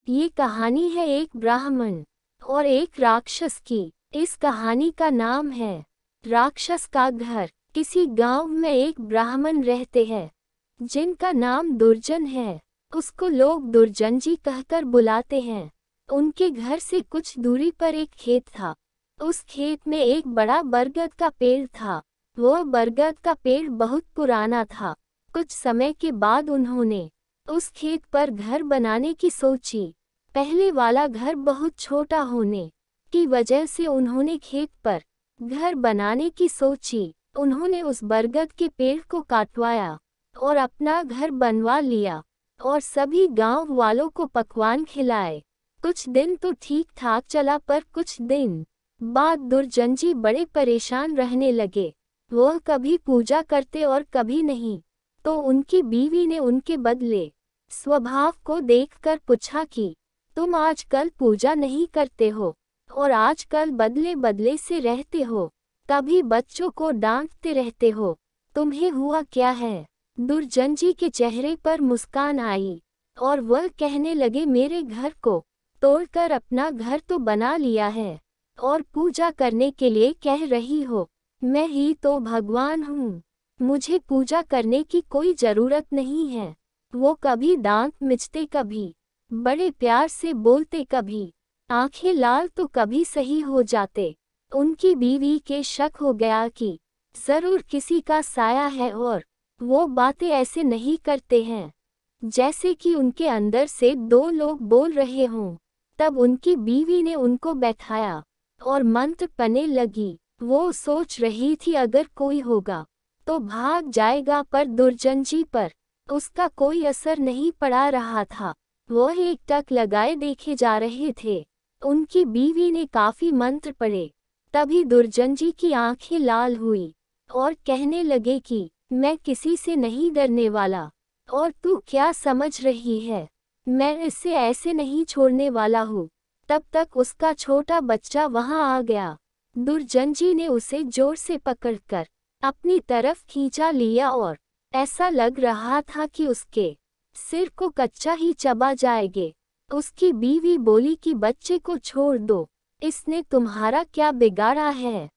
ये कहानी है एक ब्राह्मण और एक राक्षस की। इस कहानी का नाम है राक्षस का घर। किसी गांव में एक ब्राह्मण रहते हैं जिनका नाम दुर्जन है। उसको लोग दुर्जन जी कहकर बुलाते हैं। उनके घर से कुछ दूरी पर एक खेत था। उस खेत में एक बड़ा बरगद का पेड़ था। वह बरगद का पेड़ बहुत पुराना था। कुछ समय के बाद उन्होंने उस खेत पर घर बनाने की सोची। पहले वाला घर बहुत छोटा होने की वजह से उन्होंने खेत पर घर बनाने की सोची। उन्होंने उस बरगद के पेड़ को काटवाया और अपना घर बनवा लिया और सभी गांव वालों को पकवान खिलाए। कुछ दिन तो ठीक ठाक चला, पर कुछ दिन बाद दुर्जन जी बड़े परेशान रहने लगे। वह कभी पूजा करते और कभी नहीं। तो उनकी बीवी ने उनके बदले स्वभाव को देखकर पूछा कि तुम आजकल पूजा नहीं करते हो और आजकल बदले बदले से रहते हो, कभी बच्चों को डांटते रहते हो, तुम्हें हुआ क्या है? दुर्जन जी के चेहरे पर मुस्कान आई और वह कहने लगे, मेरे घर को तोड़कर अपना घर तो बना लिया है और पूजा करने के लिए कह रही हो। मैं ही तो भगवान हूँ, मुझे पूजा करने की कोई जरूरत नहीं है। वो कभी दांत मिचते, कभी बड़े प्यार से बोलते, कभी आंखें लाल तो कभी सही हो जाते। उनकी बीवी के शक हो गया कि जरूर किसी का साया है और वो बातें ऐसे नहीं करते हैं जैसे कि उनके अंदर से दो लोग बोल रहे हों। तब उनकी बीवी ने उनको बैठाया और मंत्र पढ़ने लगी। वो सोच रही थी अगर कोई होगा तो भाग जाएगा, पर दुर्जन जी पर उसका कोई असर नहीं पड़ा रहा था। वह एक टक लगाए देखे जा रहे थे। उनकी बीवी ने काफी मंत्र पढ़े। तभी दुर्जन जी की आंखें लाल हुई और कहने लगे कि मैं किसी से नहीं डरने वाला, और तू क्या समझ रही है, मैं इसे ऐसे नहीं छोड़ने वाला हूँ। तब तक उसका छोटा बच्चा वहां आ गया। दुर्जन जी ने उसे जोर से पकड़कर अपनी तरफ खींचा लिया और ऐसा लग रहा था कि उसके सिर को कच्चा ही चबा जाएगे। उसकी बीवी बोली कि बच्चे को छोड़ दो, इसने तुम्हारा क्या बिगाड़ा है?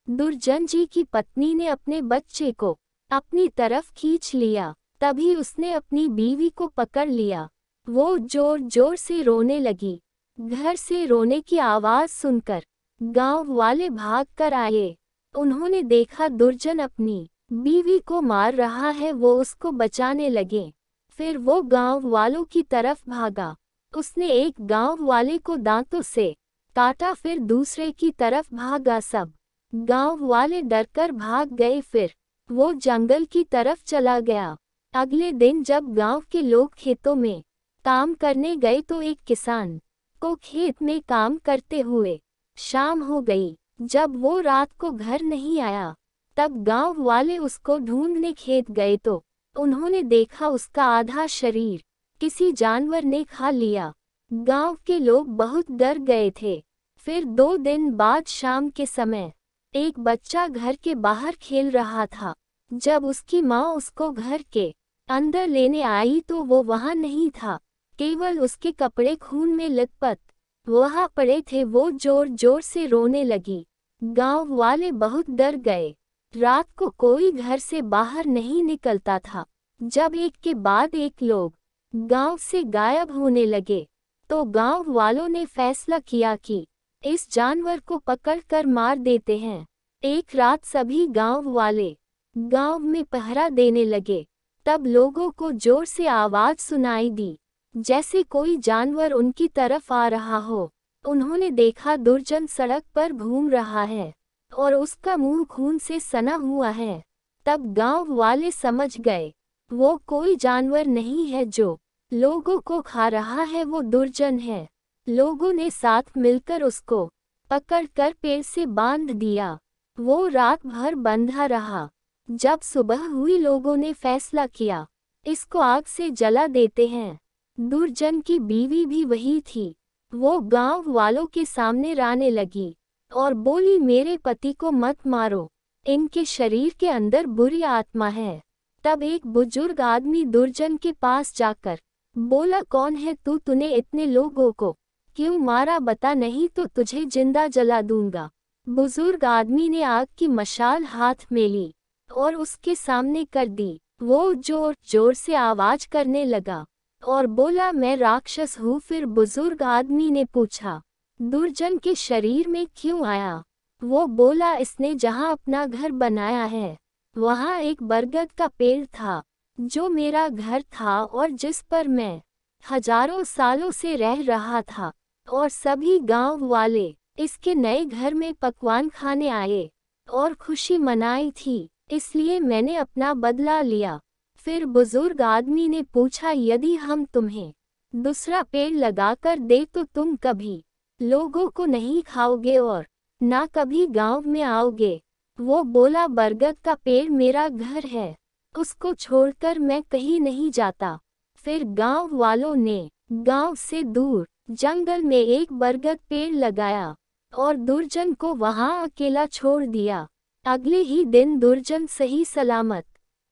दुर्जन जी की पत्नी ने अपने बच्चे को अपनी तरफ खींच लिया। तभी उसने अपनी बीवी को पकड़ लिया। वो जोर जोर से रोने लगी। घर से रोने की आवाज सुनकर गांव वाले भाग कर आए। उन्होंने देखा दुर्जन अपनी बीवी को मार रहा है। वो उसको बचाने लगे। फिर वो गांव वालों की तरफ भागा। उसने एक गांव वाले को दांतों से काटा, फिर दूसरे की तरफ भागा। सब गांव वाले डरकर भाग गए। फिर वो जंगल की तरफ चला गया। अगले दिन जब गांव के लोग खेतों में काम करने गए तो एक किसान को खेत में काम करते हुए शाम हो गई। जब वो रात को घर नहीं आया तब गांव वाले उसको ढूंढने खेत गए तो उन्होंने देखा उसका आधा शरीर किसी जानवर ने खा लिया। गांव के लोग बहुत डर गए थे। फिर 2 दिन बाद शाम के समय एक बच्चा घर के बाहर खेल रहा था। जब उसकी माँ उसको घर के अंदर लेने आई तो वो वहां नहीं था, केवल उसके कपड़े खून में लथपथ वहां पड़े थे। वो जोर जोर से रोने लगी। गांव वाले बहुत डर गए। रात को कोई घर से बाहर नहीं निकलता था। जब एक के बाद एक लोग गांव से गायब होने लगे तो गांव वालों ने फैसला किया कि इस जानवर को पकड़कर मार देते हैं। एक रात सभी गांव वाले गांव में पहरा देने लगे। तब लोगों को जोर से आवाज सुनाई दी जैसे कोई जानवर उनकी तरफ आ रहा हो। उन्होंने देखा दुर्जन सड़क पर घूम रहा है और उसका मुंह खून से सना हुआ है। तब गांव वाले समझ गए वो कोई जानवर नहीं है जो लोगों को खा रहा है, वो दुर्जन है। लोगों ने साथ मिलकर उसको पकड़कर पेड़ से बांध दिया। वो रात भर बंधा रहा। जब सुबह हुई लोगों ने फैसला किया इसको आग से जला देते हैं। दुर्जन की बीवी भी वही थी। वो गांव वालों के सामने रोने लगी और बोली, मेरे पति को मत मारो, इनके शरीर के अंदर बुरी आत्मा है। तब एक बुजुर्ग आदमी दुर्जन के पास जाकर बोला, कौन है तू? तूने इतने लोगों को क्यों मारा? बता, नहीं तो तुझे जिंदा जला दूंगा। बुजुर्ग आदमी ने आग की मशाल हाथ में ली और उसके सामने कर दी। वो जोर जोर से आवाज करने लगा और बोला, मैं राक्षस हूँ। फिर बुजुर्ग आदमी ने पूछा, दुर्जन के शरीर में क्यों आया? वो बोला, इसने जहाँ अपना घर बनाया है वहाँ एक बरगद का पेड़ था जो मेरा घर था और जिस पर मैं हजारों सालों से रह रहा था, और सभी गांव वाले इसके नए घर में पकवान खाने आए और खुशी मनाई थी, इसलिए मैंने अपना बदला लिया। फिर बुजुर्ग आदमी ने पूछा, यदि हम तुम्हें दूसरा पेड़ लगाकर दे तो तुम कभी लोगों को नहीं खाओगे और ना कभी गांव में आओगे? वो बोला, बरगद का पेड़ मेरा घर है, उसको छोड़कर मैं कहीं नहीं जाता। फिर गांव वालों ने गांव से दूर जंगल में एक बरगद पेड़ लगाया और दुर्जन को वहां अकेला छोड़ दिया। अगले ही दिन दुर्जन सही सलामत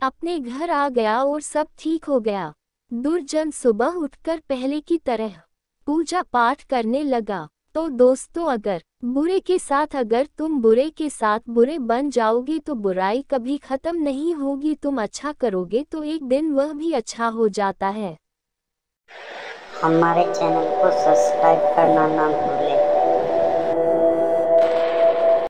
अपने घर आ गया और सब ठीक हो गया। दुर्जन सुबह उठकर पहले की तरह पूजा पाठ करने लगा। तो दोस्तों, अगर तुम बुरे के साथ बुरे बन जाओगे तो बुराई कभी खत्म नहीं होगी। तुम अच्छा करोगे तो एक दिन वह भी अच्छा हो जाता है। हमारे चैनल को सब्सक्राइब करना ना भूलें।